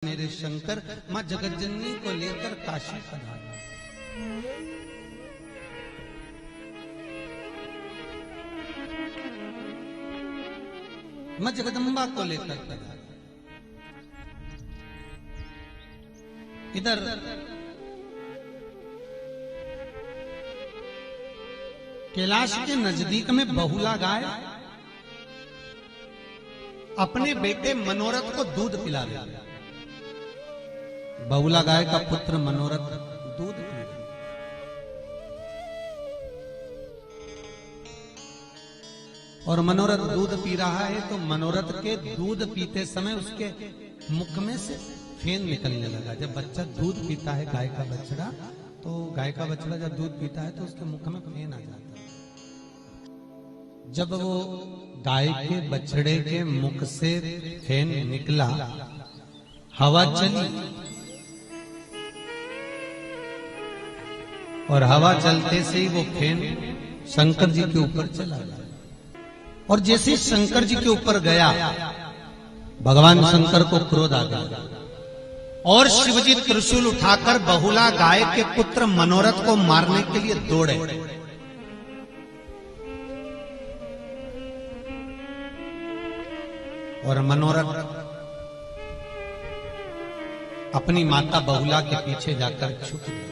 मेरे शंकर मां जगतजननी को लेकर काशी पधारा। मां जगदम्बा को लेकर पधारा। इधर कैलाश के नजदीक में बहुला गाय अपने बेटे मनोरथ को दूध पिला रही। बहुला गाय का पुत्र मनोरथ दूध पी रहा। और मनोरथ दूध पी रहा है तो मनोरथ के दूध पीते समय उसके मुख में से फेन निकलने लगा। जब बच्चा दूध पीता है गाय का बछड़ा, तो गाय का बछड़ा जब दूध पीता है तो उसके मुख में फेन आ जाता है। जब वो गाय के बछड़े के मुख से फेन निकला, हवा चली और हवा चलते से ही वो फेन शंकर जी के ऊपर चला गया। और जैसे शंकर जी के ऊपर गया, भगवान शंकर को क्रोध आ गया और शिवजी त्रिशूल उठाकर बहुला गाय के पुत्र मनोरथ को मारने के लिए दौड़े। और मनोरथ अपनी माता बहुला के पीछे जाकर छुप गया।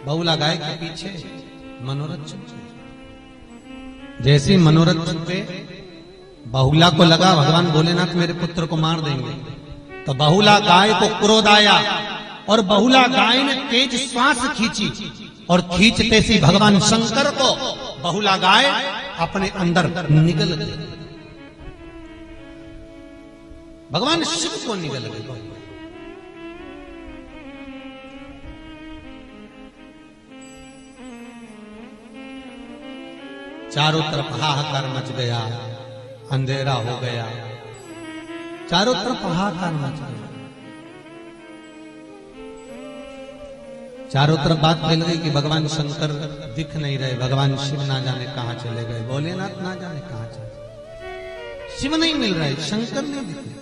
बहुला गाय के पीछे मनोरथ छुपे। जैसे ही मनोरथ छुपे, बहुला को लगा भगवान भोलेनाथ मेरे पुत्र को मार देंगे। तो बहुला गाय को क्रोध आया और बहुला गाय ने तेज श्वास खींची और खींचते से भगवान शंकर को बहुला गाय अपने अंदर निगल गई। भगवान शिव को निगल गई। चारों तरफ हाहाकार मच गया, अंधेरा हो गया, चारों तरफ हाहाकार मच गया। चारों तरफ बात फैल गई कि भगवान शंकर दिख नहीं रहे, भगवान शिव ना जाने कहां चले गए, भोलेनाथ ना जाने कहां चले। शिव नहीं मिल रहे, शंकर नहीं दिख रहे।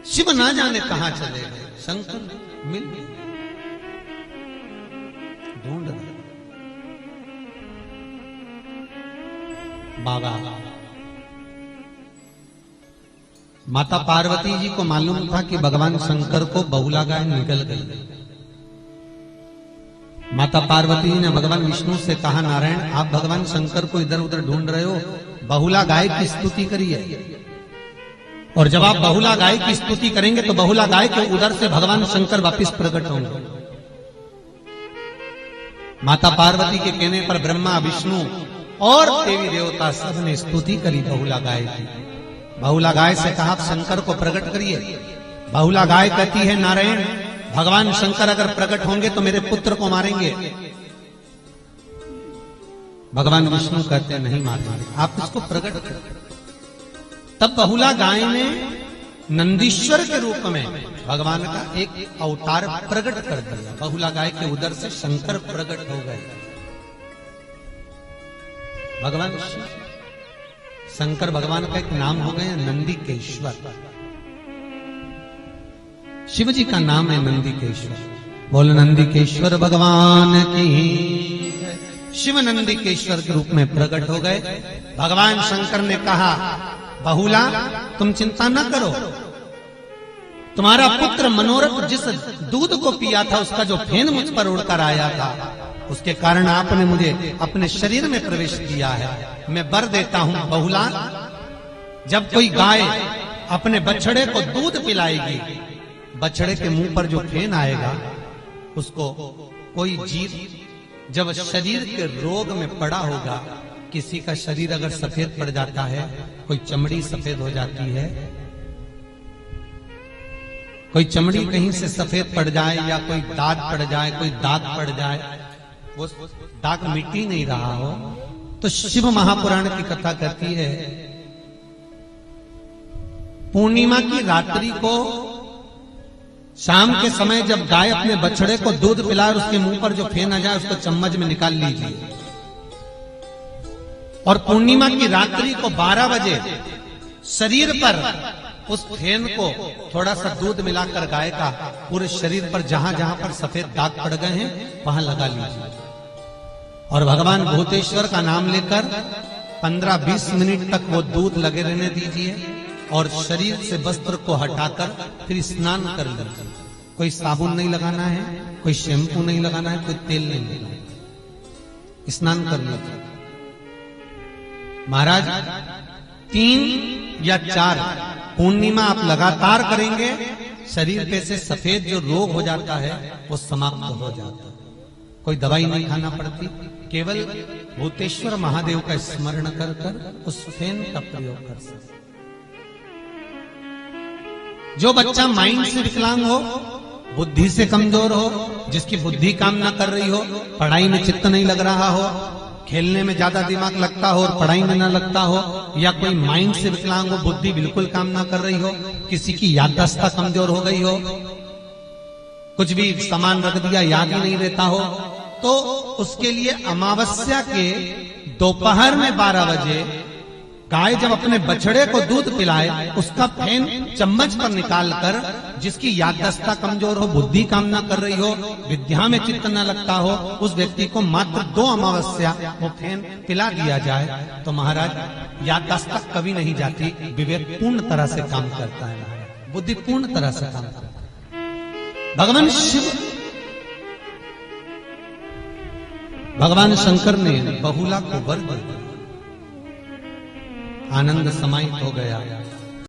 शिव ना जाने कहां चले गए, शंकर मिल गए। ढूंढ रहे बाबा। माता पार्वती जी को मालूम था कि भगवान शंकर को बहुला गाय निकल गई। माता पार्वती जी ने भगवान विष्णु से कहा, नारायण आप भगवान शंकर को इधर उधर ढूंढ रहे हो, बहुला गाय की स्तुति करिए। और जब आप बहुला गाय की स्तुति करेंगे तो बहुला गाय के उदर से भगवान शंकर वापिस प्रकट होंगे। माता पार्वती के कहने पर ब्रह्मा, विष्णु और देवी देवता सब ने स्तुति करी बहुला गाय की। बहुला गाय से कहा आप शंकर को प्रकट करिए। बहुला गाय कहती है, नारायण भगवान शंकर अगर प्रकट होंगे तो मेरे पुत्र को मारेंगे। भगवान विष्णु कहते हैं नहीं मारेंगे, आप इसको प्रकट करें। तब बहुला गाय ने नंदीश्वर के रूप में भगवान का एक अवतार प्रकट कर दिया। बहुला गाय के उदर से शंकर प्रकट हो गए। भगवान शंकर भगवान का एक नाम हो गया नंदीकेश्वर। शिव जी का नाम है नंदीकेश्वर। बोल नंदीकेश्वर भगवान की। शिव नंदीकेश्वर के रूप में प्रकट हो गए। भगवान शंकर ने कहा, बहुला तुम चिंता न करो, तुम्हारा पुत्र मनोरथ जिस दूध को पिया था उसका जो फेन मुझ पर उड़कर आया था, उसके कारण आपने मुझे अपने शरीर में प्रवेश किया है। मैं वर देता हूं बहुला, जब कोई गाय अपने बछड़े को दूध पिलाएगी, बछड़े के मुंह पर जो फेन आएगा, उसको कोई जीव जब शरीर के रोग में पड़ा होगा, किसी का शरीर अगर सफेद पड़ जाता है, कोई चमड़ी सफेद हो जाती है, कोई चमड़ी कहीं से सफेद पड़ जाए या कोई दाग पड़ जाए, कोई दाग पड़ जाए, वो दाग मिट ही नहीं रहा हो, तो शिव महापुराण की कथा कहती है पूर्णिमा की रात्रि को शाम के समय जब गाय अपने बछड़े को दूध पिलाए, उसके मुंह पर जो फेन आ जाए उसको चम्मच में निकाल लीजिए। और पूर्णिमा की रात्रि को 12 बजे शरीर पर उस फेन को थोड़ा सा दूध मिलाकर गाय का पूरे शरीर पर जहां जहां पर सफेद दाग पड़ गए हैं वहां लगा लीजिए और भगवान भूतेश्वर का नाम लेकर 15-20 मिनट तक वो दूध लगे रहने दीजिए और शरीर से वस्त्र को हटाकर फिर स्नान कर लीजिए। कोई साबुन नहीं लगाना है, कोई शैम्पू नहीं लगाना है, कोई तेल नहीं लगाना है, स्नान कर लीजिए। महाराज 3 या 4 पूर्णिमा आप लगातार करेंगे, शरीर पे से सफेद जो रोग हो जाता है वो समाप्त हो जाता है। कोई दवाई नहीं खाना पड़ती, केवल भूतेश्वर महादेव का स्मरण कर कर उस फेन का प्रयोग कर सकते। जो बच्चा माइंड से विकलांग हो, बुद्धि से कमजोर हो, जिसकी बुद्धि काम ना कर रही हो, पढ़ाई में चित्त नहीं लग रहा हो, खेलने में ज्यादा दिमाग लगता हो और पढ़ाई में ना लगता हो, या कोई माइंड से विकलांग हो, बुद्धि बिल्कुल काम ना कर रही हो, किसी की याददाश्त कमजोर हो गई हो, कुछ भी सामान रख दिया याद ही नहीं रहता हो, तो उसके लिए अमावस्या के दोपहर में 12 बजे गाय जब अपने बछड़े को दूध पिलाए, उसका फेन चम्मच पर निकालकर, जिसकी याददाश्त कमजोर हो, बुद्धि काम ना कर रही हो, विद्या में चित्त न लगता हो, उस व्यक्ति को मात्र 2 अमावस्या वो फेन पिला दिया जाए तो महाराज याददाश्त कभी नहीं जाती, विवेक पूर्ण तरह से काम करता है, बुद्धि पूर्ण तरह से काम करता है। भगवान शिव, भगवान शंकर ने बहुला को वर दिया, आनंद समाहित हो गया।